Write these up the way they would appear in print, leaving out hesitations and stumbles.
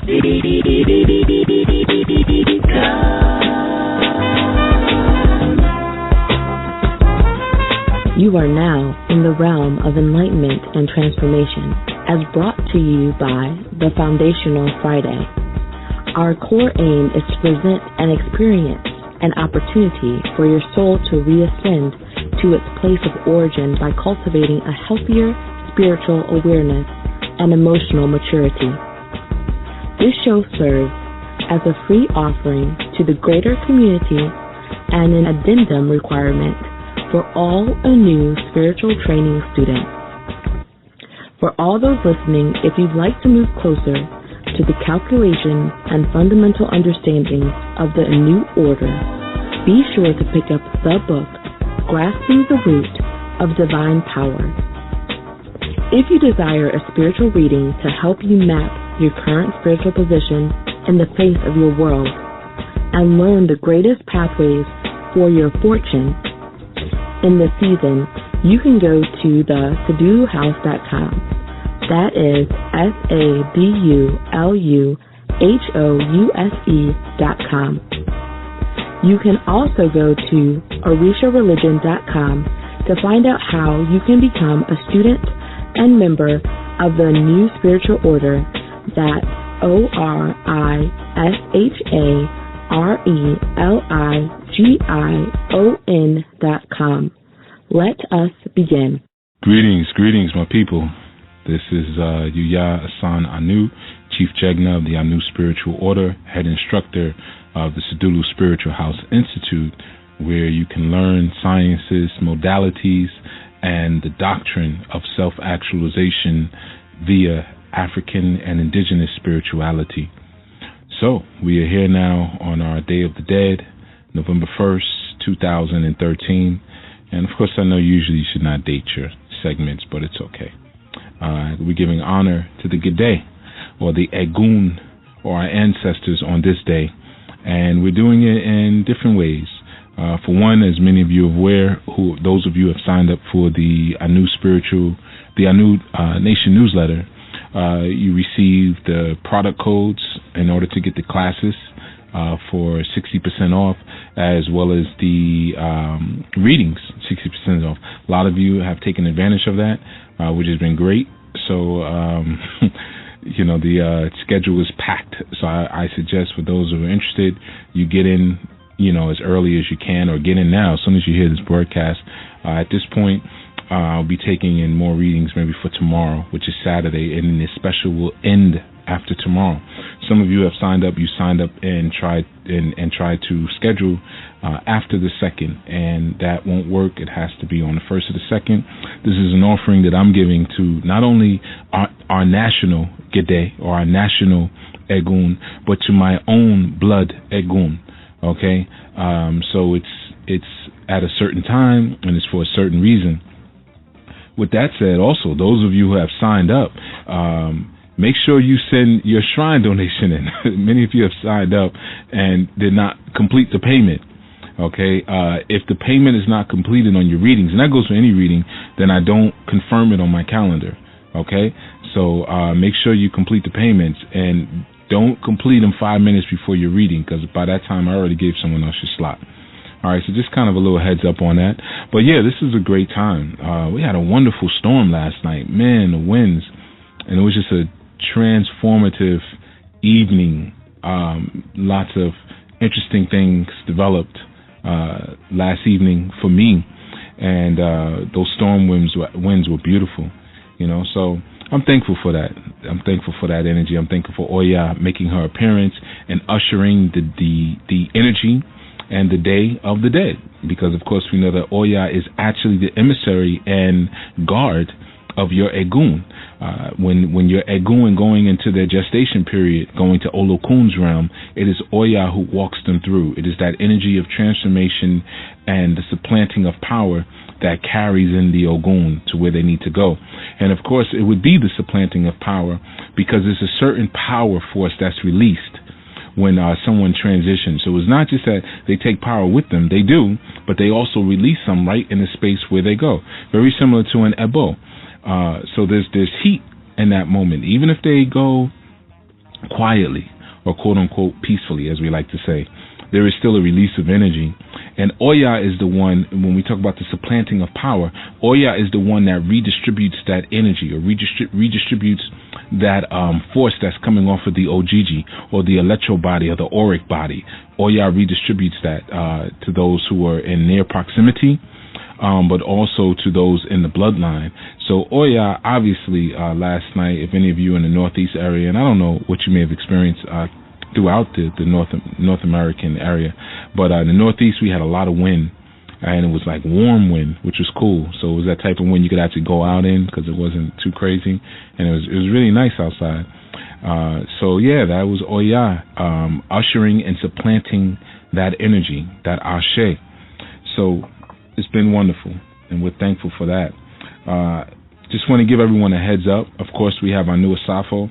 You are now in the realm of enlightenment and transformation, as brought to you by the Foundational Friday. Our core aim is to present an experience, an opportunity for your soul to reascend to its place of origin by cultivating a healthier spiritual awareness and emotional maturity. This show serves as a free offering to the greater community and an addendum requirement for all ANU spiritual training students. For all those listening, if you'd like to move closer to the calculation and fundamental understanding of the ANU order, be sure to pick up the book, Grasping the Root of Divine Power. If you desire a spiritual reading to help you map your current spiritual position in the face of your world and learn the greatest pathways for your fortune in this season, you can go to the SaduluHouse.com. That is SADULUHOUSE.com. You can also go to OrishaReligion.com to find out how you can become a student and member of the new spiritual order. That's ORISHARELIGION.com. Let us begin. Greetings, my people. This is Yuya Assaan-ANU, Chief Jegna of the ANU Spiritual Order, head instructor of the Sadulu Spiritual House Institute, where you can learn sciences, modalities, and the doctrine of self-actualization via African and indigenous spirituality. So, we are here now on our Day of the Dead, November 1st, 2013. And of course, I know usually you should not date your segments, but it's okay. We're giving honor to the Gede, or the Egun, or our ancestors on this day. And we're doing it in different ways. For one, as many of you are aware, those of you who have signed up for the ANU Nation newsletter, you receive the product codes in order to get the classes for 60% off, as well as the readings, 60% off. A lot of you have taken advantage of that, which has been great. So, the schedule is packed. So I suggest for those who are interested, you get in, as early as you can, or get in now as soon as you hear this broadcast. At this point, I'll be taking in more readings maybe for tomorrow, which is Saturday, and then this special will end after tomorrow. Some of you have signed up. You signed up and tried to schedule after the 2nd, and that won't work. It has to be on the 1st or the 2nd. This is an offering that I'm giving to not only our national Gede, or our national Egun, but to my own blood Egun. Okay, so it's at a certain time, and it's for a certain reason. With that said, also, those of you who have signed up, make sure you send your shrine donation in. Many of you have signed up and did not complete the payment. Okay, if the payment is not completed on your readings, and that goes for any reading, then I don't confirm it on my calendar. Okay, so make sure you complete the payments, and don't complete them 5 minutes before your reading, because by that time I already gave someone else your slot. All right, so just kind of a little heads up on that. But yeah, this is a great time. We had a wonderful storm last night. Man, the winds. And it was just a transformative evening. Lots of interesting things developed last evening for me. And those storm winds were beautiful. So I'm thankful for that. I'm thankful for that energy. I'm thankful for Oya making her appearance and ushering the energy and the Day of the Dead, because of course we know that Oya is actually the emissary and guard of your Egun. When your Egun going into their gestation period, going to Olokun's realm, it is Oya who walks them through. It is that energy of transformation and the supplanting of power that carries in the Ogun to where they need to go. And of course it would be the supplanting of power, because there's a certain power force that's released when someone transitions. So it's not just that they take power with them, they do, but they also release some right in the space where they go. Very similar to an Ebo. So there's heat in that moment. Even if they go quietly, or quote-unquote peacefully, as we like to say. There is still a release of energy. And Oya is the one, when we talk about the supplanting of power, Oya is the one that redistributes that energy, or redistributes that force that's coming off of the Ojiji, or the electro body, or the auric body. Oya redistributes that to those who are in near proximity, but also to those in the bloodline. So Oya, obviously, last night, if any of you in the Northeast area, and I don't know what you may have experienced throughout the North American area, but in the Northeast we had a lot of wind, and it was like warm wind, which was cool. So it was that type of wind you could actually go out in because it wasn't too crazy, and it was really nice outside. So yeah, that was Oya, ushering and supplanting that energy, that ashe. So it's been wonderful, and we're thankful for that. Just want to give everyone a heads up. Of course, we have our new Asafo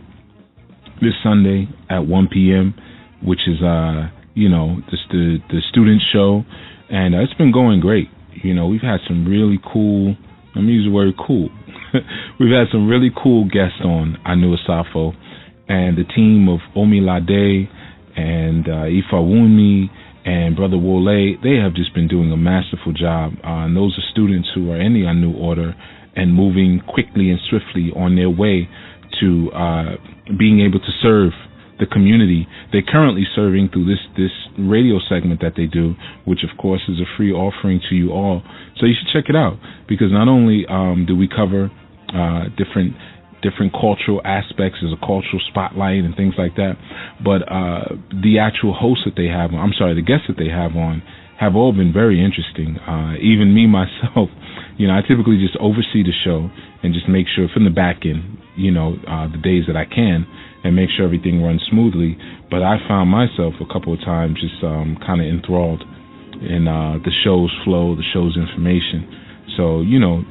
this Sunday at 1 p.m., which is, just the student show, and it's been going great. We've had some really cool, let me use the word cool, we've had some really cool guests on our new Asafo, and the team of Omilade and Ifawunmi and Brother Wole, they have just been doing a masterful job. And those are students who are in the Anu order and moving quickly and swiftly on their way to being able to serve the community. They're currently serving through this radio segment that they do, which of course is a free offering to you all. So you should check it out, because not only do we cover different cultural aspects as a cultural spotlight and things like that, but the actual hosts that they have, the guests that they have on, have all been very interesting. Even me myself, I typically just oversee the show and just make sure from the back end, the days that I can, and make sure everything runs smoothly. But I found myself a couple of times just kind of enthralled in the show's flow, the show's information. So,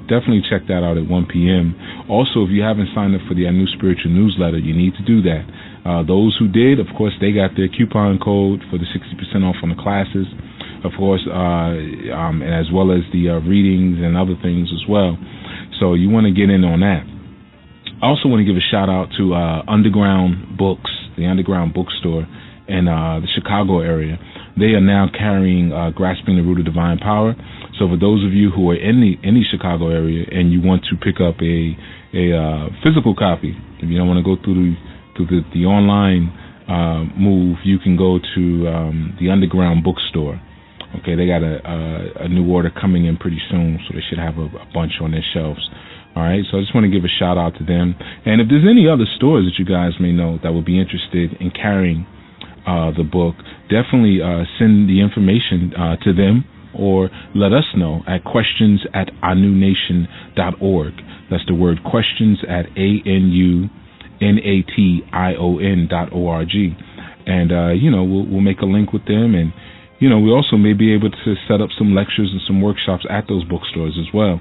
definitely check that out at 1 p.m. Also, if you haven't signed up for the ANU Spiritual Newsletter, you need to do that. Those who did, of course, they got their coupon code for the 60% off on the classes, of course, and as well as the readings and other things as well. So you want to get in on that. I also want to give a shout out to Underground Books, the Underground Bookstore in the Chicago area. They are now carrying Grasping the Root of Divine Power. So for those of you who are in the Chicago area and you want to pick up a physical copy, if you don't want to go through the online move, you can go to the Underground Bookstore. Okay, they got a new order coming in pretty soon, so they should have a bunch on their shelves. All right, so I just want to give a shout out to them. And if there's any other stores that you guys may know that would be interested in carrying the book, definitely send the information to them, or let us know at questions@anunation.org. That's the word questions at ANUNATION.org. And, we'll make a link with them. And, we also may be able to set up some lectures and some workshops at those bookstores as well.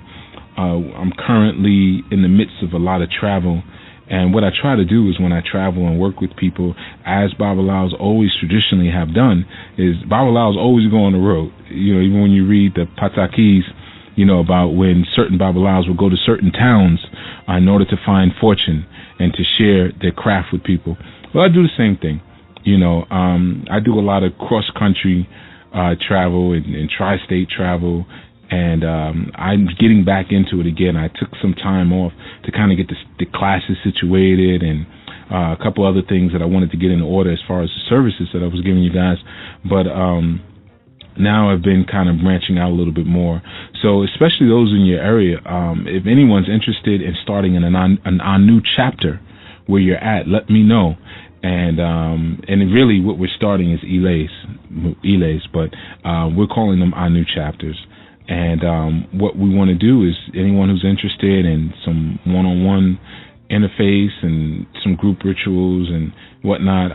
I'm currently in the midst of a lot of travel. And what I try to do is when I travel and work with people, as Babalaos always traditionally have done, is Babalaos always go on the road. Even when you read the Patakis, about when certain Babalaos will go to certain towns in order to find fortune and to share their craft with people. Well, I do the same thing. I do a lot of cross-country travel and tri-state travel. And I'm getting back into it again. I took some time off to kind of get the classes situated and a couple other things that I wanted to get in order as far as the services that I was giving you guys. But now I've been kind of branching out a little bit more. So especially those in your area, if anyone's interested in starting an ANU chapter where you're at, let me know. And really what we're starting is Ilays, but we're calling them ANU chapters. And what we want to do is anyone who's interested in some one-on-one interface and some group rituals and whatnot,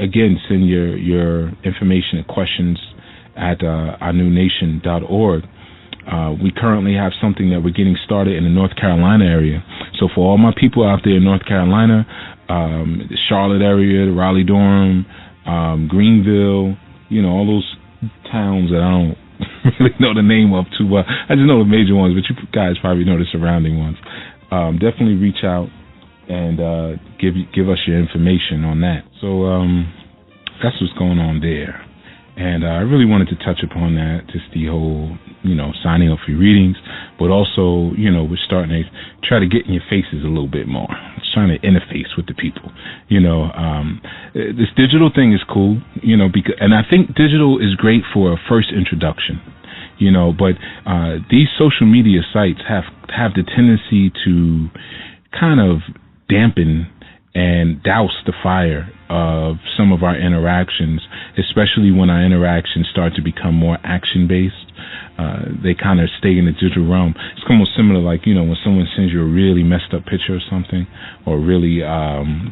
again, send your information at questions@anunation.org. We currently have something that we're getting started in the North Carolina area. So for all my people out there in North Carolina, the Charlotte area, the Raleigh-Durham, Greenville, all those towns that I don't really know the name of too well. I just know the major ones, but you guys probably know the surrounding ones. Definitely reach out and give us your information on that. So that's what's going on there. And I really wanted to touch upon that, just the whole, signing up for your readings, but also, we're starting to try to get in your faces a little bit more. It's trying to interface with the people. This digital thing is cool, and I think digital is great for a first introduction, but these social media sites have the tendency to kind of dampen and douse the fire of some of our interactions, especially when our interactions start to become more action-based. They kind of stay in the digital realm. It's almost similar like, when someone sends you a really messed up picture or something, or a really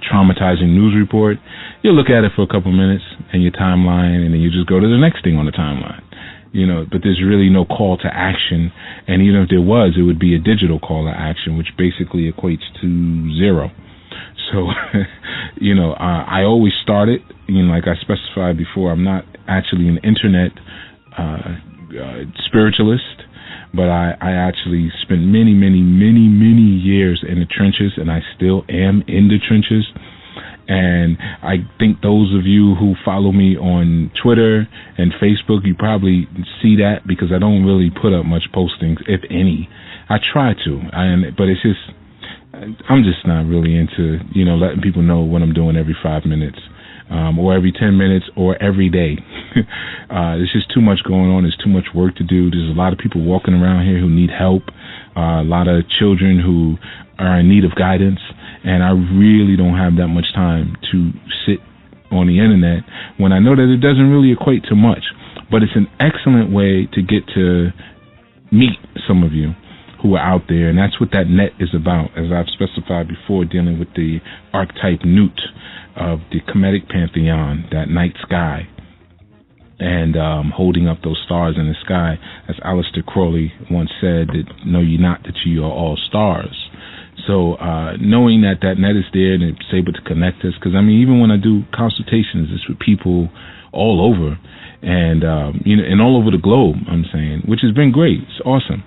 traumatizing news report, you'll look at it for a couple minutes in your timeline, and then you just go to the next thing on the timeline. But there's really no call to action. And even if there was, it would be a digital call to action, which basically equates to zero. So, I always started, like I specified before, I'm not actually an internet spiritualist, but I actually spent many years in the trenches, and I still am in the trenches. And I think those of you who follow me on Twitter and Facebook, you probably see that, because I don't really put up much postings, if any. I try to, but it's just, I'm just not really into, letting people know what I'm doing every 5 minutes, or every 10 minutes, or every day. There's just too much going on. There's too much work to do. There's a lot of people walking around here who need help, a lot of children who are in need of guidance, and I really don't have that much time to sit on the internet when I know that it doesn't really equate to much. But it's an excellent way to get to meet some of you who are out there, and that's what that net is about, as I've specified before, dealing with the archetype Newt of the Kemetic pantheon, that night sky, and holding up those stars in the sky. As Aleister Crowley once said, that know ye not that ye are all stars. So knowing that net is there and it's able to connect us, because even when I do consultations, it's with people all over, and and all over the globe, I'm saying, which has been great. It's awesome.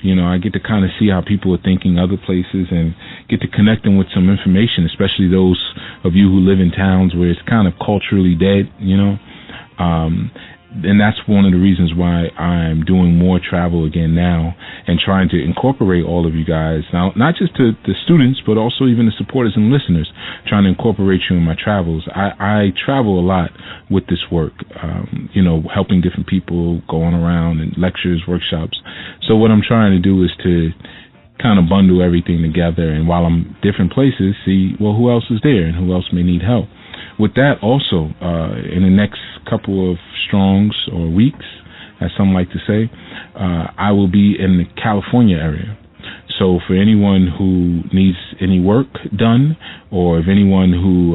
I get to kind of see how people are thinking other places, and get to connect them with some information, especially those of you who live in towns where it's kind of culturally dead, and that's one of the reasons why I'm doing more travel again now, and trying to incorporate all of you guys, now not just to the students, but also even the supporters and listeners, trying to incorporate you in my travels. I travel a lot with this work, helping different people, going around and lectures, workshops. So what I'm trying to do is to kind of bundle everything together, and while I'm different places, see, well, who else is there and who else may need help. With that also, in the next couple of strongs or weeks, as some like to say, I will be in the California area. So for anyone who needs any work done, or if anyone who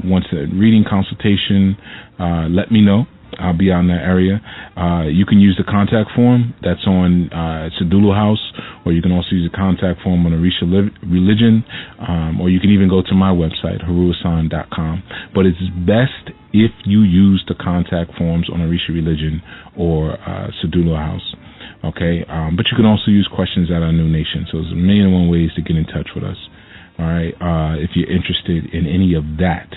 wants a reading consultation, let me know. I'll be out in that area. You can use the contact form that's on Sadulu House, or you can also use the contact form on Orisha Religion, or you can even go to my website, haruasan.com. But it's best if you use the contact forms on Orisha Religion or Sadulu House. Okay, but you can also use questions at our New Nation. So there's a million and one ways to get in touch with us. All right, if you're interested in any of that.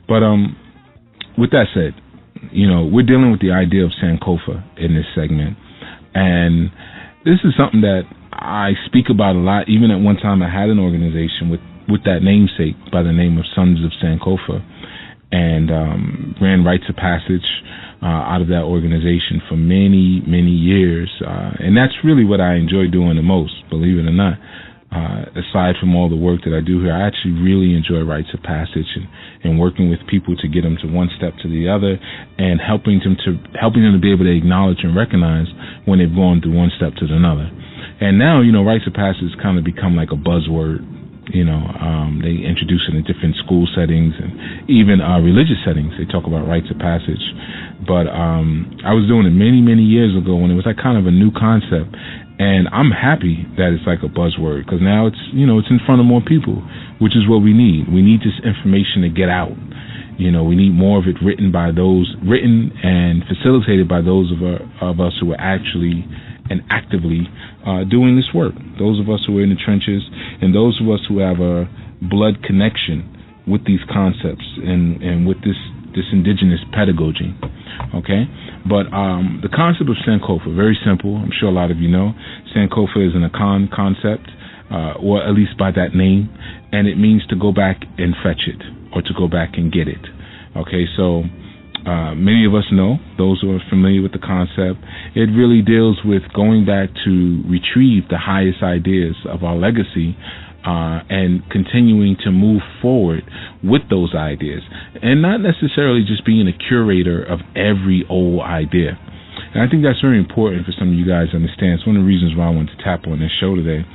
But with that said, we're dealing with the idea of Sankofa in this segment, and this is something that I speak about a lot. Even at one time, I had an organization with that namesake by the name of Sons of Sankofa, and ran rites of passage out of that organization for many years, and that's really what I enjoy doing the most, believe it or not. Aside from all the work that I do here, I actually really enjoy rites of passage and working with people to get them to one step to the other, and helping them to be able to acknowledge and recognize when they've gone through one step to another. And now, rites of passage kind of become like a buzzword. They introduce it in different school settings and even religious settings. They talk about rites of passage. But I was doing it many years ago when it was like kind of a new concept. And I'm happy that it's like a buzzword, because now it's in front of more people, which is what we need. We need this information to get out. We need more of it written and facilitated by those of us who are actually and actively doing this work. Those of us who are in the trenches, and those of us who have a blood connection with these concepts and with this indigenous pedagogy. Okay? But the concept of Sankofa, very simple. I'm sure a lot of you know. Sankofa is an Akan concept, or at least by that name, and it means to go back and fetch it, or to go back and get it. Okay, so many of us know, those who are familiar with the concept, it really deals with going back to retrieve the highest ideas of our legacy, and continuing to move forward with those ideas, and not necessarily just being a curator of every old idea. And I think that's very important for some of you guys to understand. It's one of the reasons why I wanted to tap on this show today.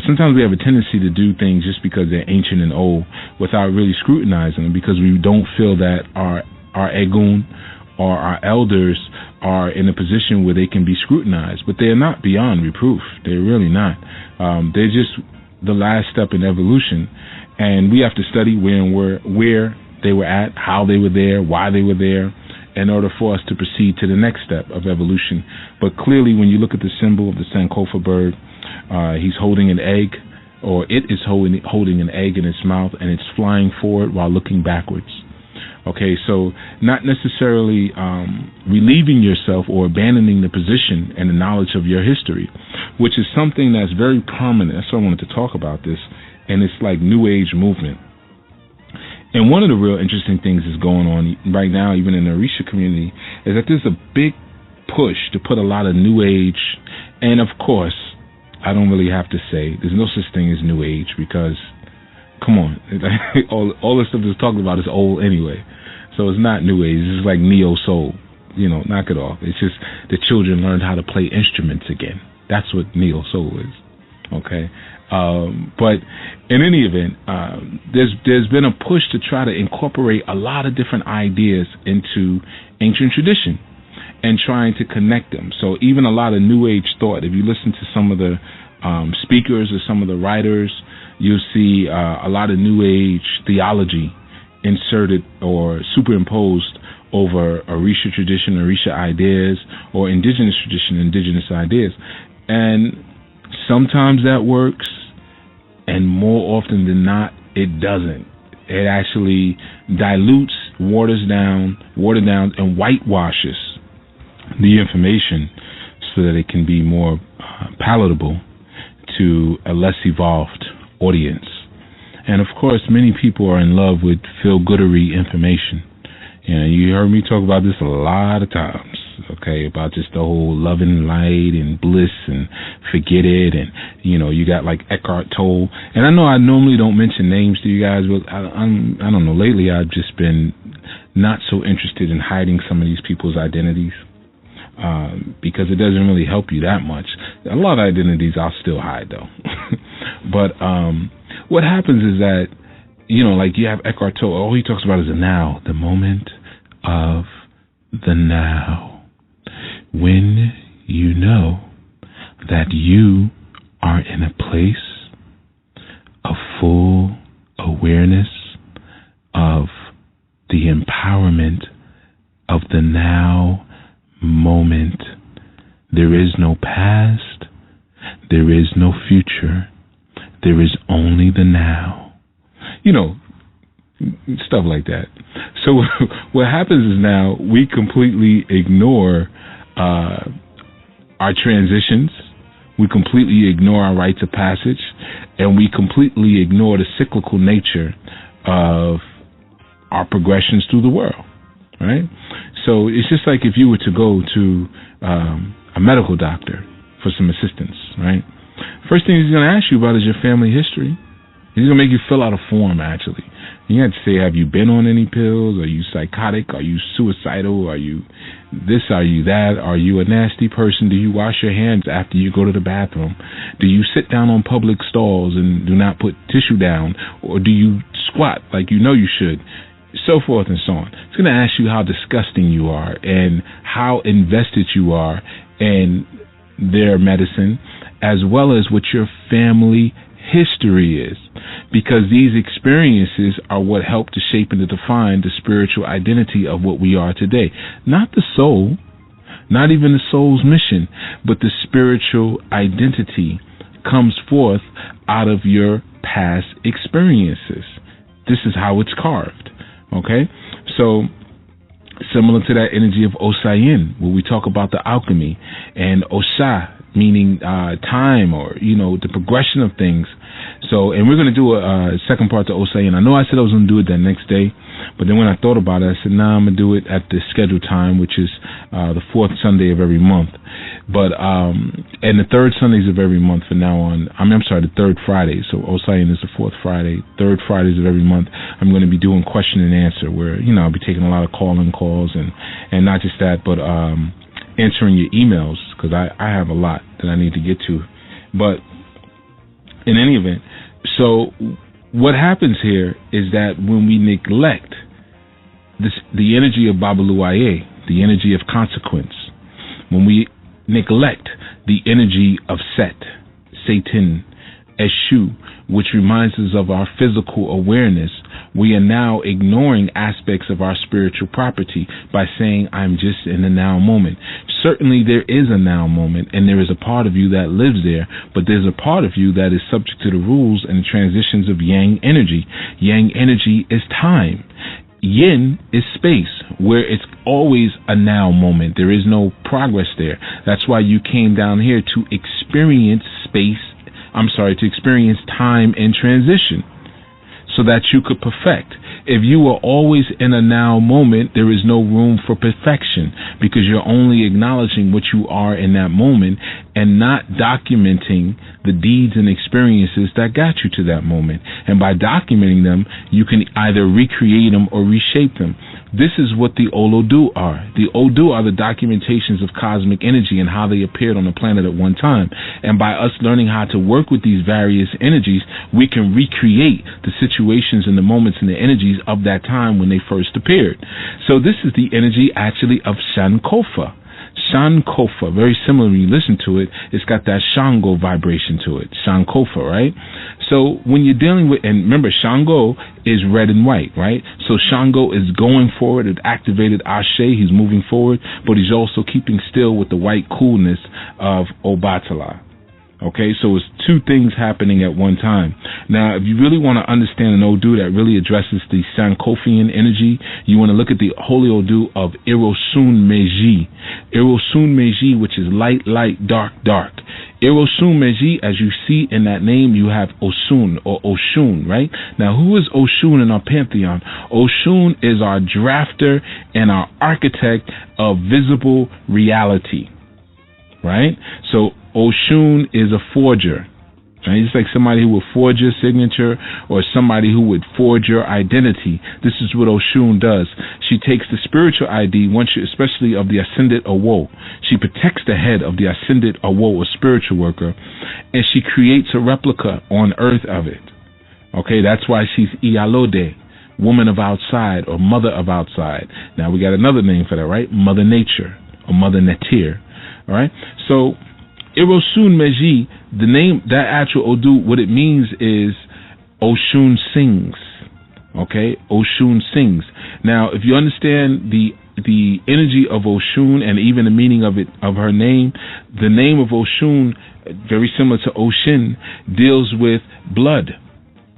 Sometimes we have a tendency to do things just because they're ancient and old without really scrutinizing them, because we don't feel that our egun or our elders are in a position where they can be scrutinized. But they're not beyond reproof. They're really not. They're just the last step in evolution, and we have to study where they were at, how they were there, why they were there, in order for us to proceed to the next step of evolution. But clearly, when you look at the symbol of the Sankofa bird, he's holding an egg, or it is holding an egg in its mouth, and it's flying forward while looking backwards. Okay, so not necessarily relieving yourself or abandoning the position and the knowledge of your history, which is something that's very prominent. That's why I wanted to talk about this, and it's like New Age movement. And one of the real interesting things that's going on right now, even in the Orisha community, is that there's a big push to put a lot of New Age, and of course, I don't really have to say, there's no such thing as New Age, because, come on, all the stuff that's talked about is old anyway. So it's not New Age. It's like Neo-Soul. Knock it off. It's just the children learned how to play instruments again. That's what Neo-Soul is. Okay? But in any event, there's been a push to try to incorporate a lot of different ideas into ancient tradition and trying to connect them. So even a lot of New Age thought, if you listen to some of the speakers or some of the writers, you'll see a lot of New Age theology inserted or superimposed over Orisha tradition, Orisha ideas, or indigenous tradition, indigenous ideas. And sometimes that works, and more often than not, it doesn't. It actually dilutes, waters down, and whitewashes the information so that it can be more palatable to a less evolved audience. And of course, many people are in love with feel-goodery information. You heard me talk about this a lot of times, okay, about just the whole love and light and bliss and forget it. And, you got like Eckhart Tolle. And I know I normally don't mention names to you guys, but I don't know, lately I've just been not so interested in hiding some of these people's identities, because it doesn't really help you that much. A lot of identities I'll still hide, though. But what happens is that, like you have Eckhart Tolle, all he talks about is the now, the moment of the now. When you know that you are in a place of full awareness of the empowerment of the now moment. There is no past, there is no future, there is only the now. Stuff like that. So what happens is now we completely ignore our transitions, we completely ignore our rites of passage, and we completely ignore the cyclical nature of our progressions through the world, right? So it's just like if you were to go to a medical doctor for some assistance, right? First thing he's going to ask you about is your family history. He's going to make you fill out a form, actually. You have to say, have you been on any pills? Are you psychotic? Are you suicidal? Are you this? Are you that? Are you a nasty person? Do you wash your hands after you go to the bathroom? Do you sit down on public stalls and do not put tissue down? Or do you squat like you know you should? So forth and so on. It's going to ask you how disgusting you are and how invested you are in their medicine, as well as what your family history is, because these experiences are what help to shape and to define the spiritual identity of what we are today. Not the soul, not even the soul's mission, but the spiritual identity comes forth out of your past experiences. This is how it's carved. Okay? So, similar to that energy of Osayin, where we talk about the alchemy, and Osha, meaning time, or, the progression of things. So, and we're going to do a second part to Osayin. I know I said I was going to do it that next day, but then when I thought about it, I said, I'm going to do it at the scheduled time, which is the fourth Sunday of every month. But, and the third Sundays of every month from now on. I'm sorry, the third Friday. So Osayin is the fourth Friday. Third Fridays of every month, I'm going to be doing question and answer, where, I'll be taking a lot of call-in calls, and not just that, but answering your emails, because I have a lot that I need to get to. But in any event, so what happens here is that when we neglect the energy of Babaluaye, the energy of consequence, when we neglect the energy of Set, Satan, Eshu, which reminds us of our physical awareness, we are now ignoring aspects of our spiritual property by saying, I'm just in the now moment. Certainly there is a now moment, and there is a part of you that lives there, but there's a part of you that is subject to the rules and transitions of Yang energy. Yang energy is time. Yin is space, where it's always a now moment. There is no progress there. That's why you came down here to experience to experience time and transition, so that you could perfect. If you are always in a now moment, there is no room for perfection, because you're only acknowledging what you are in that moment and not documenting the deeds and experiences that got you to that moment. And by documenting them, you can either recreate them or reshape them. This is what the Olodu are. The Odu are the documentations of cosmic energy and how they appeared on the planet at one time. And by us learning how to work with these various energies, we can recreate the situations and the moments and the energies of that time when they first appeared. So this is the energy actually of Sankofa. Sankofa, very similar when you listen to it, it's got that Shango vibration to it. Sankofa, right? So when you're dealing with, and remember, Shango is red and white, right? So Shango is going forward. It activated Ashe. He's moving forward, but he's also keeping still with the white coolness of Obatala. Okay, so it's two things happening at one time. Now, if you really want to understand an Odu that really addresses the Sankofian energy, you want to look at the holy Odu of Irosun Meji. Irosun Meji, which is light, light, dark, dark. Irosun Meji, as you see in that name, you have Osun or Oshun, right? Now, who is Oshun in our pantheon? Oshun is our drafter and our architect of visible reality, right? So Oshun is a forger. Right? It's like somebody who would forge your signature, or somebody who would forge your identity. This is what Oshun does. She takes the spiritual ID, especially of the ascended Awo. She protects the head of the ascended Awo, a spiritual worker, and she creates a replica on earth of it. Okay, that's why she's Iyalode, woman of outside, or mother of outside. Now we got another name for that, right? Mother Nature, or Mother Natir. All right, so Irosun Meji, the name, that actual Odu, what it means is Oshun sings. Okay, Oshun sings. Now, if you understand the energy of Oshun and even the meaning of it, of her name, the name of Oshun, very similar to Oshin, deals with blood.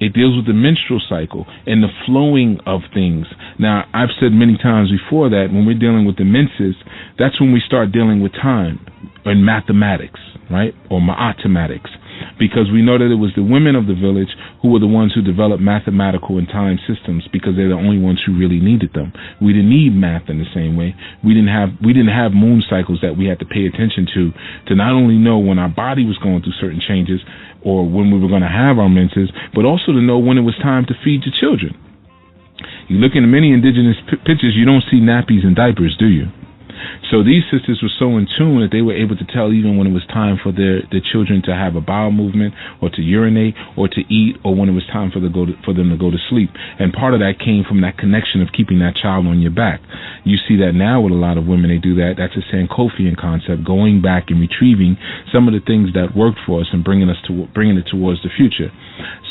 It deals with the menstrual cycle and the flowing of things. Now, I've said many times before that when we're dealing with the menses, that's when we start dealing with time and mathematics, right? Or mathematics. Because we know that it was the women of the village who were the ones who developed mathematical and time systems, because they're the only ones who really needed them. We didn't need math in the same way. We didn't have moon cycles that we had to pay attention to not only know when our body was going through certain changes or when we were going to have our menses, but also to know when it was time to feed your children. You look in many indigenous pictures, you don't see nappies and diapers, do you? So these sisters were so in tune that they were able to tell even when it was time for their children to have a bowel movement, or to urinate, or to eat, or when it was time for them to go to sleep. And part of that came from that connection of keeping that child on your back. You see that now with a lot of women, they do that. That's a Sankofian concept, going back and retrieving some of the things that worked for us and bringing it towards the future.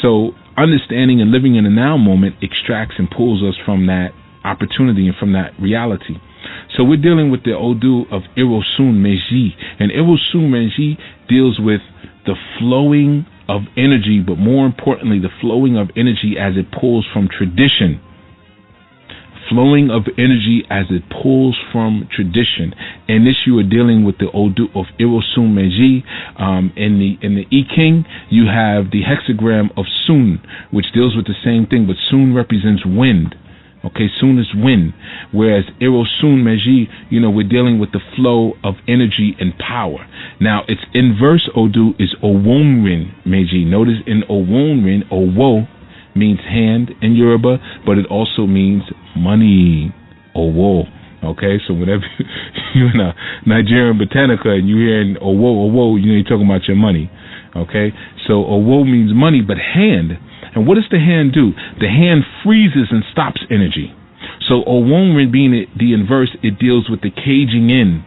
So understanding and living in the now moment extracts and pulls us from that opportunity and from that reality. So we're dealing with the Odu of Irosun Meji. And Irosun Meji deals with the flowing of energy, but more importantly, the flowing of energy as it pulls from tradition. Flowing of energy as it pulls from tradition. And this, you are dealing with the Odu of Irosun Meji. In the I Ching, you have the hexagram of Sun, which deals with the same thing, but Sun represents wind. Okay, Sun is wind, whereas Irosun Meji, we're dealing with the flow of energy and power. Now, its inverse Odu is Owonrin Meji. Notice in Owonrin, Owo means hand in Yoruba, but it also means money, Owo. Okay, so whenever you're in a Nigerian botanica and you're hearing Owo, you're talking about your money. Okay, so Owo means money, but hand. And what does the hand do? The hand freezes and stops energy. So Owonrin being the inverse, it deals with the caging in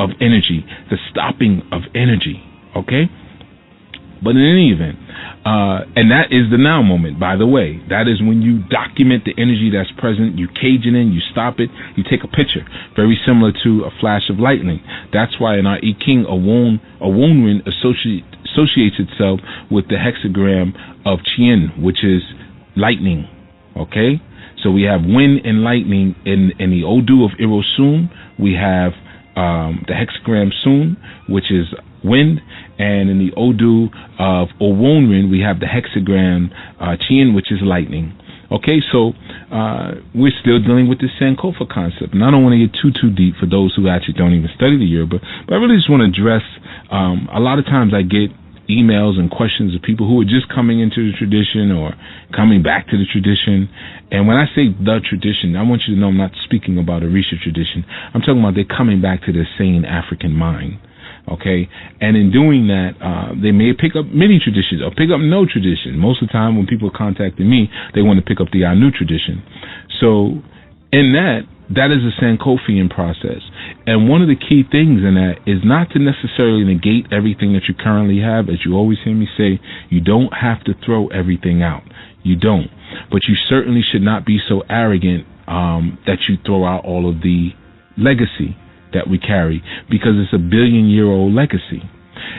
of energy, the stopping of energy. Okay? But in any event, and that is the now moment, by the way. That is when you document the energy that's present, you cage it in, you stop it, you take a picture. Very similar to a flash of lightning. That's why in our I Ching, Owonrin associates itself with the hexagram of Chien, which is lightning. Okay? So we have wind and lightning in the Odu of Irosun. We have the hexagram Sun, which is wind, and in the Odu of Owonrin, we have the hexagram Chien, which is lightning. Okay, so we're still dealing with the Sankofa concept, and I don't want to get too deep for those who actually don't even study the Yoruba, but I really just want to address, a lot of times I get emails and questions of people who are just coming into the tradition or coming back to the tradition. And when I say the tradition, I want you to know I'm not speaking about a Orisha tradition. I'm talking about they're coming back to their sane African mind. Okay, and in doing that, they may pick up many traditions or pick up no tradition. Most of the time when people are contacting me, they want to pick up the Anu tradition. So in that is a Sankofian process. And one of the key things in that is not to necessarily negate everything that you currently have. As you always hear me say, you don't have to throw everything out. You don't. But you certainly should not be so arrogant that you throw out all of the legacy that we carry, because it's a billion-year-old legacy.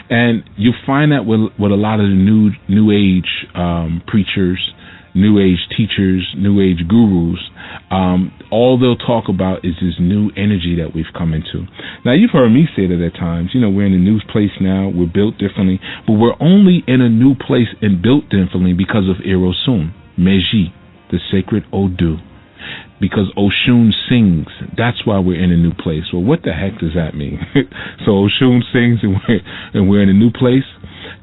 And you find that with a lot of the new age preachers, new age teachers, new age gurus, all they'll talk about is this new energy that we've come into. Now, you've heard me say that at times, we're in a new place now, we're built differently, but we're only in a new place and built differently because of Irosun, Meji, the sacred Odu. Because Oshun sings, that's why we're in a new place. Well, what the heck does that mean? So Oshun sings and we're in a new place?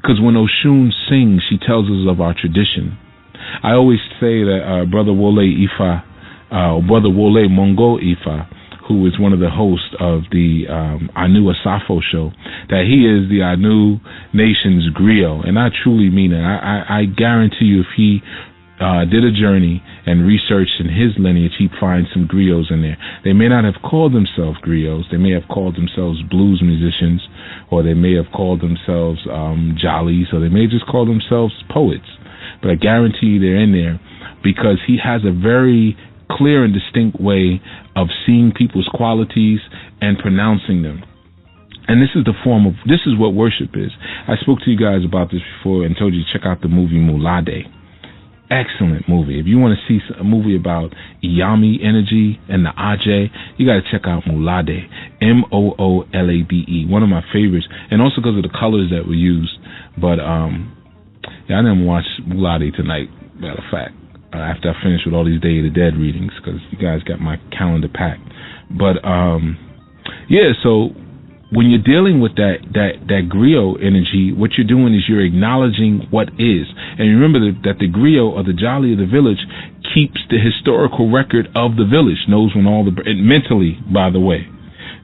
Because when Oshun sings, she tells us of our tradition. I always say that Brother Wole Ifa, Brother Wole Mongo Ifa, who is one of the hosts of the Anu Asafo show, that he is the Anu Nation's Grio. And I truly mean it. I guarantee you, if he did a journey and researched in his lineage, he'd find some griots in there. They may not have called themselves griots. They may have called themselves blues musicians, or they may have called themselves jollies, or they may just call themselves poets. But I guarantee you they're in there, because he has a very clear and distinct way of seeing people's qualities and pronouncing them. And this is what worship is. I spoke to you guys about this before and told you to check out the movie Mulade. Excellent movie. If you want to see a movie about Iyami energy and the Aje, you got to check out Mulade, Moolade. One of my favorites, and also because of the colors that were used. But I didn't watch Mulade tonight, matter of fact, after I finished with all these Day of the Dead readings, because you guys got my calendar packed. But so when you're dealing with that Grio energy, what you're doing is you're acknowledging what is. And remember that the Grio, or the Jolly of the village, keeps the historical record of the village, knows when mentally, by the way,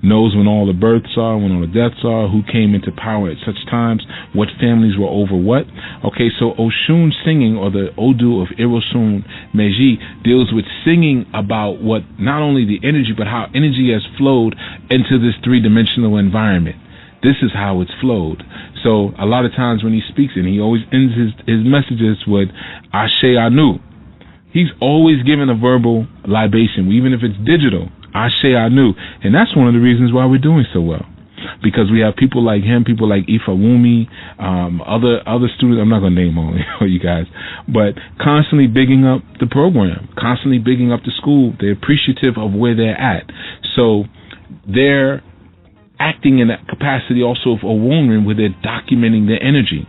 knows when all the births are, when all the deaths are, who came into power at such times, what families were over what. Okay, so Oshun singing, or the Odu of Irosun Meji, deals with singing about what, not only the energy, but how energy has flowed into this three-dimensional environment. This is how it's flowed. So a lot of times when he speaks, and he always ends his messages with Ashe-ANU. He's always giving a verbal libation, even if it's digital. Ashe-ANU. And that's one of the reasons why we're doing so well. because we have people like him, people like Ifawumi, other students. I'm not going to name all you guys, but constantly bigging up the program, constantly bigging up the school. They're appreciative of where they're at. So they're acting in that capacity also of Owonrin, where they're documenting their energy.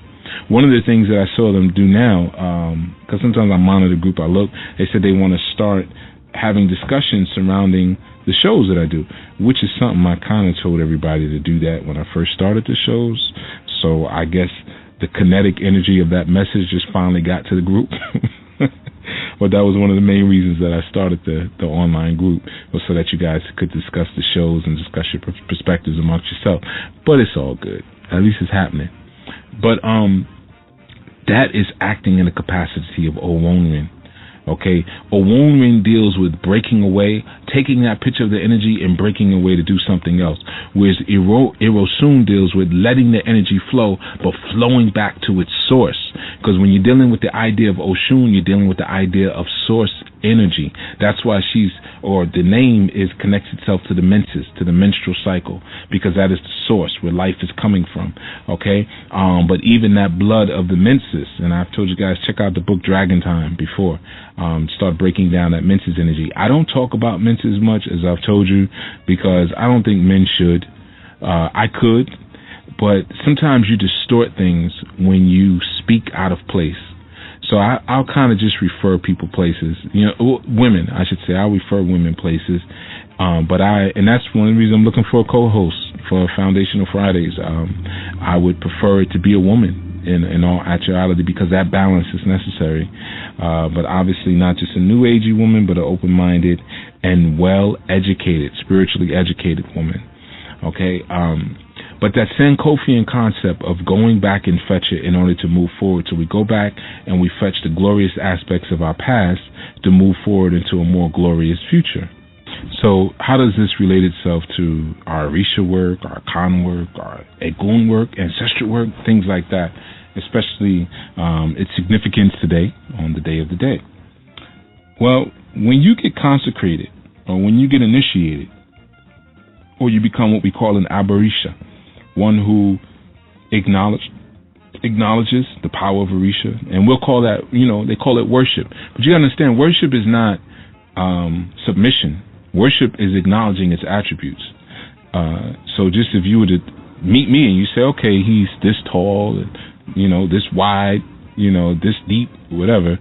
One of the things that I saw them do now, because sometimes I monitor the group, I look, they said they want to start having discussions surrounding the shows that I do, which is something I kind of told everybody to do that when I first started the shows. So I guess the kinetic energy of that message just finally got to the group. But that was one of the main reasons that I started the online group, was so that you guys could discuss the shows and discuss your perspectives amongst yourself. But it's all good. At least it's happening. But that is acting in the capacity of Owonrin. Okay, Owonrin deals with breaking away, taking that picture of the energy and breaking away to do something else. Whereas Irosun deals with letting the energy flow, but flowing back to its source. Because when you're dealing with the idea of Oshun, you're dealing with the idea of source energy. That's why the name connects itself to the menses, to the menstrual cycle, because that is the source where life is coming from. Okay, but even that blood of the menses, and I've told you guys, check out the book Dragon Time before. Start breaking down that menses energy. I don't talk about menses much, as I've told you, because I don't think men should. I could, but sometimes you distort things when you speak out of place. So I'll kind of just refer people places, women, I should say. I'll refer women places. And that's one of the reasons I'm looking for a co-host for Foundational Fridays. I would prefer it to be a woman in all actuality, because that balance is necessary. But obviously not just a new agey woman, but an open-minded and well-educated, spiritually educated woman. Okay? But that Sankofian concept of going back and fetch it in order to move forward. So we go back and we fetch the glorious aspects of our past to move forward into a more glorious future. So how does this relate itself to our Orisha work, our Khan work, our Egun work, ancestral work, things like that, especially its significance today, on the day of the day? Well, when you get consecrated, or when you get initiated, or you become what we call an Abarisha, one who acknowledges the power of Orisha, and we'll call that, they call it worship. But you gotta understand, worship is not submission. Worship is acknowledging its attributes. So just if you were to meet me and you say, okay, he's this tall, and, this wide, this deep, whatever,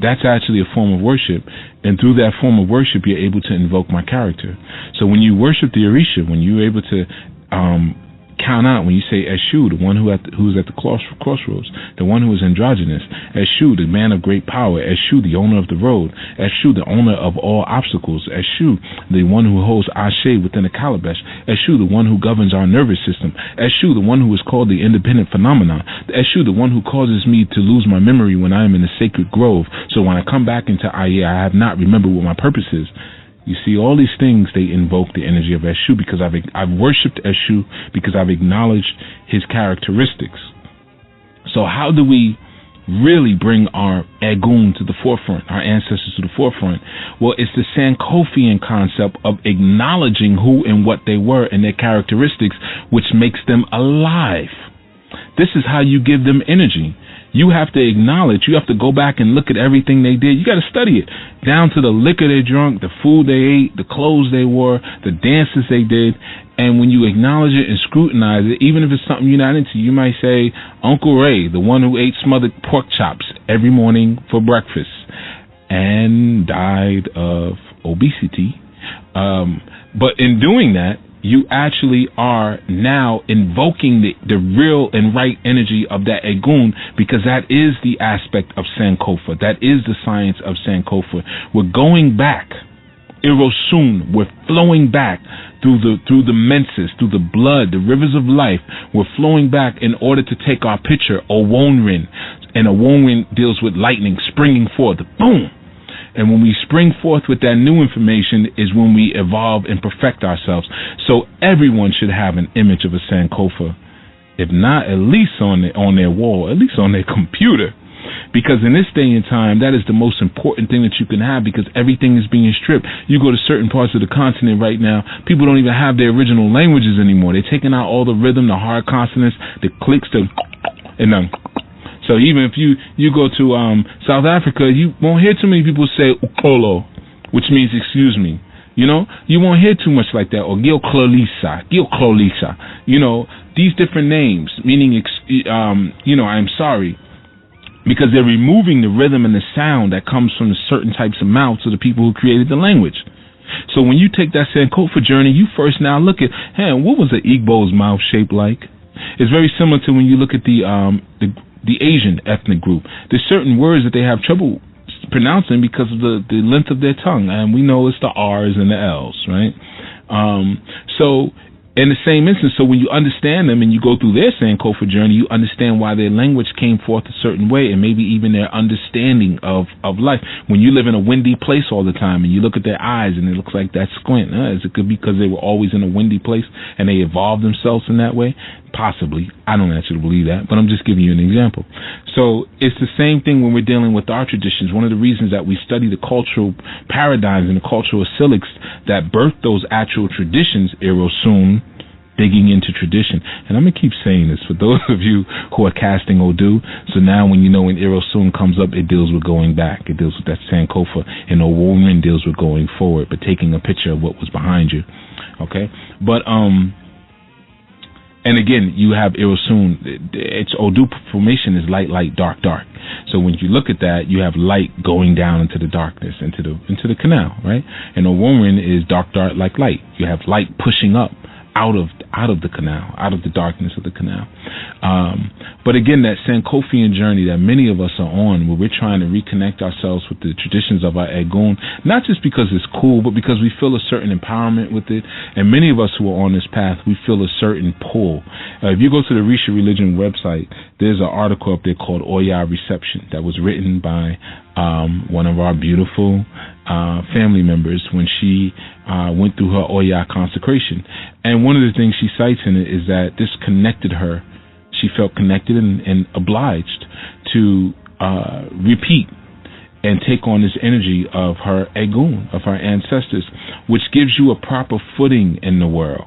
that's actually a form of worship. And through that form of worship, you're able to invoke my character. So when you worship the Orisha, when you're able to count out, when you say Eshu, the one who's at the crossroads, the one who is androgynous, Eshu, the man of great power, Eshu, the owner of the road, Eshu, the owner of all obstacles, Eshu, the one who holds Ashe within a calabash, Eshu, the one who governs our nervous system, Eshu, the one who is called the independent phenomenon, Eshu, the one who causes me to lose my memory when I am in the sacred grove, so when I come back into I have not remembered what my purpose is. You see, all these things, they invoke the energy of Eshu, because I've worshipped Eshu, because I've acknowledged his characteristics. So how do we really bring our Egun to the forefront, our ancestors to the forefront? Well, it's the Sankofian concept of acknowledging who and what they were and their characteristics, which makes them alive. This is how you give them energy. You have to acknowledge, you have to go back and look at everything they did. You got to study it, down to the liquor they drank, the food they ate, the clothes they wore, the dances they did. And when you acknowledge it and scrutinize it, even if it's something you're not into, you might say, Uncle Ray, the one who ate smothered pork chops every morning for breakfast and died of obesity. But in doing that, you actually are now invoking the real and right energy of that Egun, because that is the aspect of Sankofa. That is the science of Sankofa. We're going back. Irosun, we're flowing back through the menses, through the blood, the rivers of life. We're flowing back in order to take our picture, Owonrin. And Owonrin deals with lightning springing forth. Boom! And when we spring forth with that new information is when we evolve and perfect ourselves. So everyone should have an image of a Sankofa, if not at least on their wall, at least on their computer. Because in this day and time, that is the most important thing that you can have, because everything is being stripped. You go to certain parts of the continent right now, people don't even have their original languages anymore. They're taking out all the rhythm, the hard consonants, the clicks, and so even if you go to South Africa, you won't hear too many people say ukolo, which means excuse me. You know, you won't hear too much like that. Or Gilclolisa. You know, these different names, meaning, I'm sorry. Because they're removing the rhythm and the sound that comes from the certain types of mouths of the people who created the language. So when you take that Sankofa journey, you first now look at, hey, what was the Igbo's mouth shaped like? It's very similar to when you look at the Asian ethnic group. There's certain words that they have trouble pronouncing because of the length of their tongue, and we know it's the R's and the L's, right? So in the same instance, so when you understand them and you go through their Sankofa journey, you understand why their language came forth a certain way, and maybe even their understanding of life. When you live in a windy place all the time and you look at their eyes and it looks like that squint, is it could be because they were always in a windy place and they evolved themselves in that way? Possibly. I don't actually believe that, but I'm just giving you an example. So it's the same thing when we're dealing with our traditions. One of the reasons that we study the cultural paradigms and the cultural silics that birthed those actual traditions, Irosun, digging into tradition. And I'm going to keep saying this for those of you who are casting Odu. So now when when Irosun comes up, it deals with going back. It deals with that Sankofa. And Oworin deals with going forward, but taking a picture of what was behind you. Okay? But, and again, you have Irosun. Its Odu formation is light, light, dark, dark. So when you look at that, you have light going down into the darkness, into the canal, right? And Oworin is dark, dark, like light. You have light pushing up out of the canal, out of the darkness of the canal. But again, that Sankofian journey that many of us are on, where we're trying to reconnect ourselves with the traditions of our Egun, not just because it's cool, but because we feel a certain empowerment with it. And many of us who are on this path, we feel a certain pull. If you go to the Risha Religion website, there's an article up there called Oya Reception that was written by one of our beautiful family members when she went through her Oya consecration. And one of the things she cites in it is that this connected her. She felt connected and obliged to repeat and take on this energy of her Egun, of her ancestors, which gives you a proper footing in the world.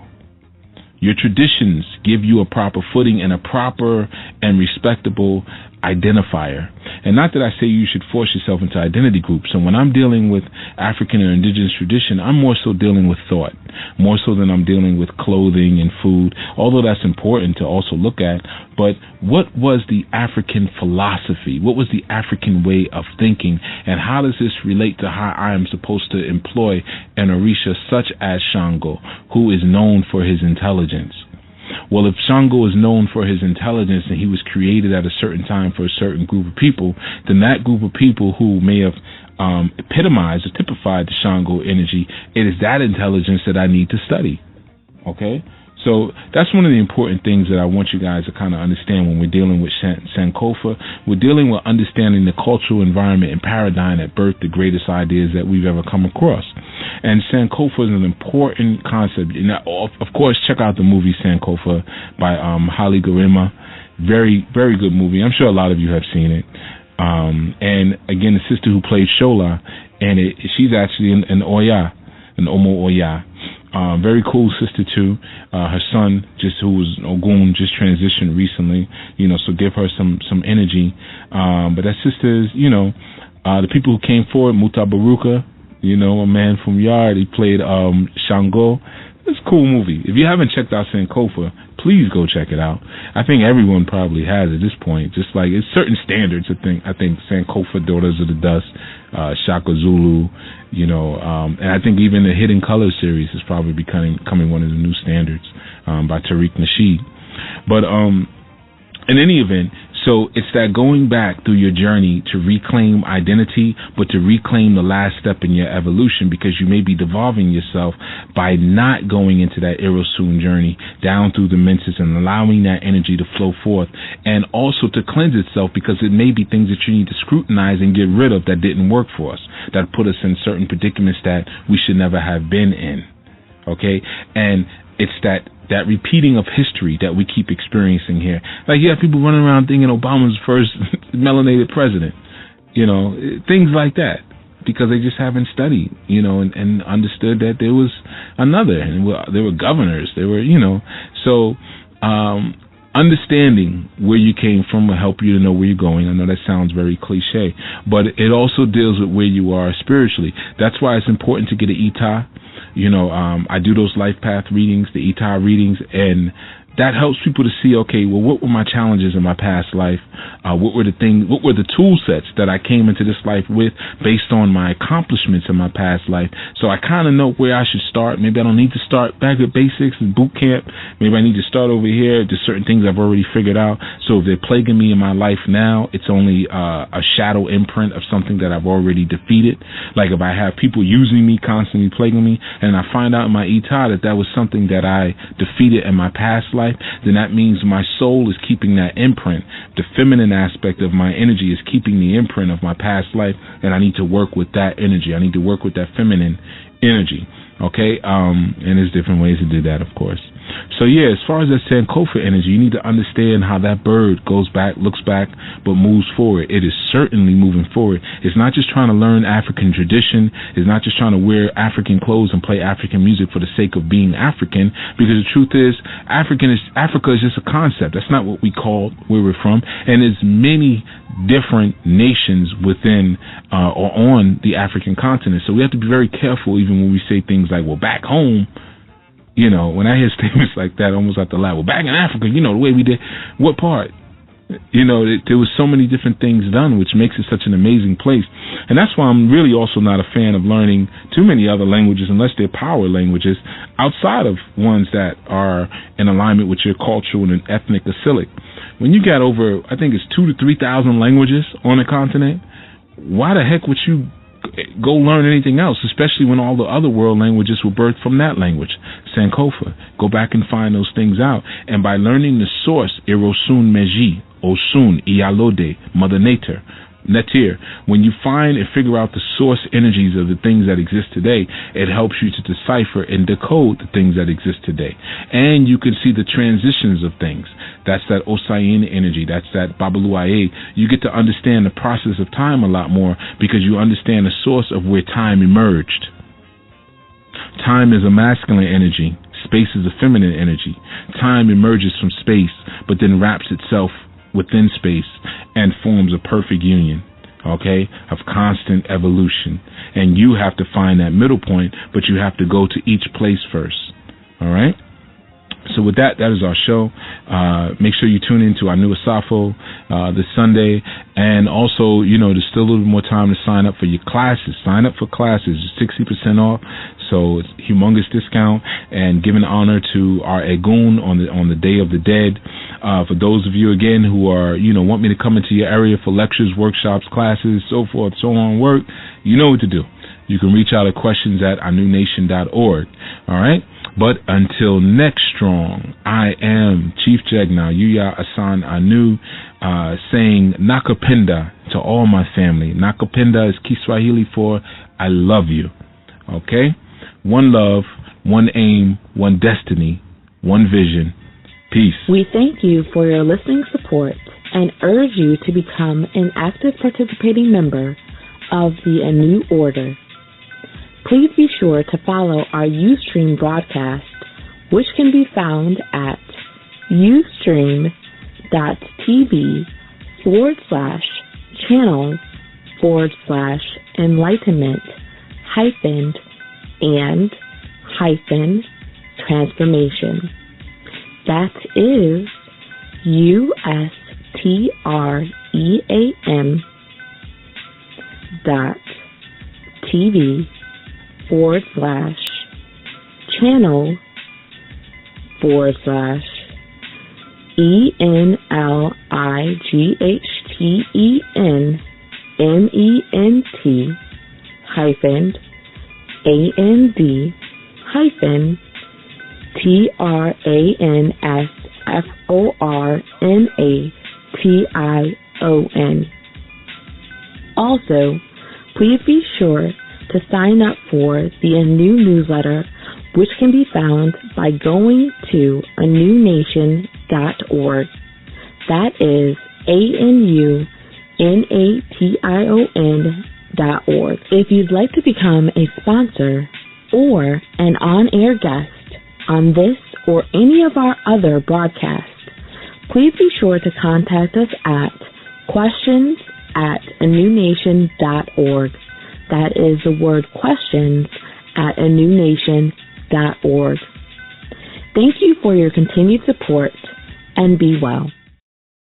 Your traditions give you a proper footing and a proper and respectable identifier. And not that I say you should force yourself into identity groups. So when I'm dealing with African or indigenous tradition, I'm more so dealing with thought, more so than I'm dealing with clothing and food, although that's important to also look at. But what was the African philosophy? What was the African way of thinking? And how does this relate to how I am supposed to employ an Orisha such as Shango, who is known for his intelligence? Well, if Shango is known for his intelligence and he was created at a certain time for a certain group of people, then that group of people who may have epitomized or typified the Shango energy, it is that intelligence that I need to study. Okay? So that's one of the important things that I want you guys to kind of understand when we're dealing with Sankofa. We're dealing with understanding the cultural environment and paradigm that birthed the greatest ideas that we've ever come across. And Sankofa is an important concept. And of course, check out the movie Sankofa by Haile Gerima. Very, very good movie. I'm sure a lot of you have seen it. And again, the sister who played Shola, and she's actually an Oya, an Omo Oya. Very cool sister too. Her son, who was Ogun, just transitioned recently. So give her some energy. But that sister is, the people who came forward, Muta Baruka, a man from Yard. He played Shango. It's a cool movie. If you haven't checked out Sankofa, please go check it out. I think everyone probably has at this point. Just like it's certain standards. I think Sankofa, Daughters of the Dust, Shaka Zulu, and I think even the Hidden Colors series is probably becoming one of the new standards by Tariq Nasheed. But in any event, so it's that going back through your journey to reclaim identity, but to reclaim the last step in your evolution, because you may be devolving yourself by not going into that Irosun journey down through the menses and allowing that energy to flow forth, and also to cleanse itself, because it may be things that you need to scrutinize and get rid of that didn't work for us, that put us in certain predicaments that we should never have been in. Okay? And it's that repeating of history that we keep experiencing here. Like, you have people running around thinking Obama's first melanated president, things like that, because they just haven't studied, and understood that there was another, and there were governors, so understanding where you came from will help you to know where you're going. I know that sounds very cliche, but it also deals with where you are spiritually. That's why it's important to get an ETA. I do those life path readings, the ETA readings, and that helps people to see, okay, well, what were my challenges in my past life? What were the tool sets that I came into this life with based on my accomplishments in my past life? So I kind of know where I should start. Maybe I don't need to start back at basics and boot camp. Maybe I need to start over here. There's certain things I've already figured out. So if they're plaguing me in my life now, it's only a shadow imprint of something that I've already defeated. Like if I have people using me, constantly plaguing me, and I find out in my ETA that was something that I defeated in my past life, then that means my soul is keeping that imprint. The feminine aspect of my energy is keeping the imprint of my past life, and I need to work with that energy. I need to work with that feminine energy. Okay? And there's different ways to do that, of course. So yeah, as far as that Sankofa energy, you need to understand how that bird goes back, looks back, but moves forward. It is certainly moving forward. It's not just trying to learn African tradition. It's not just trying to wear African clothes and play African music for the sake of being African, because the truth is, Africa is just a concept. That's not what we call where we're from. And there's many different nations within or on the African continent. So we have to be very careful even when we say things like, well, back home, when I hear statements like that, I almost have to laugh. Well, back in Africa, the way we did, what part? There was so many different things done, which makes it such an amazing place. And that's why I'm really also not a fan of learning too many other languages unless they're power languages outside of ones that are in alignment with your cultural and ethnic asilic. When you got over, I think it's 2,000 to 3,000 languages on a continent, why the heck would you go learn anything else, especially when all the other world languages were birthed from that language, Sankofa? Go back and find those things out. And by learning the source, Irosun Meji, Osun, Iyalode, Mother Nature, Netir, when you find and figure out the source energies of the things that exist today, it helps you to decipher and decode the things that exist today. And you can see the transitions of things. That's that Osayin energy. That's that Babaluaye. You get to understand the process of time a lot more because you understand the source of where time emerged. Time is a masculine energy. Space is a feminine energy. Time emerges from space, but then wraps itself within space and forms a perfect union, okay, of constant evolution. And you have to find that middle point, but you have to go to each place first. All right? So with that is our show. Make sure you tune in to our new Asafo this Sunday. And also, there's still a little bit more time to sign up for your classes. Sign up for classes. 60% off. So it's a humongous discount. And giving honor to our Egun on the Day of the Dead. For those of you, again, who are, want me to come into your area for lectures, workshops, classes, so forth, so on, work, you know what to do. You can reach out at questions@anunation.org. All right? But until next strong, I am Chief Jegna, Yuya Assaan-ANU, saying Nakapenda to all my family. Nakapenda is Kiswahili for I love you. Okay? One love, one aim, one destiny, one vision. Peace. We thank you for your listening support and urge you to become an active participating member of the ANU Order. Please be sure to follow our Ustream broadcast, which can be found at ustream.tv/channel/and-transformation. That is USTREANSFORNATION. Also, please be sure to sign up for the ANU newsletter which can be found by going to anunation.org. That is ANUNATION.org. If you'd like to become a sponsor or an on-air guest on this or any of our other broadcasts, please be sure to contact us at questions@anunation.org. That is the word questions at anunation.org. Thank you for your continued support, and be well.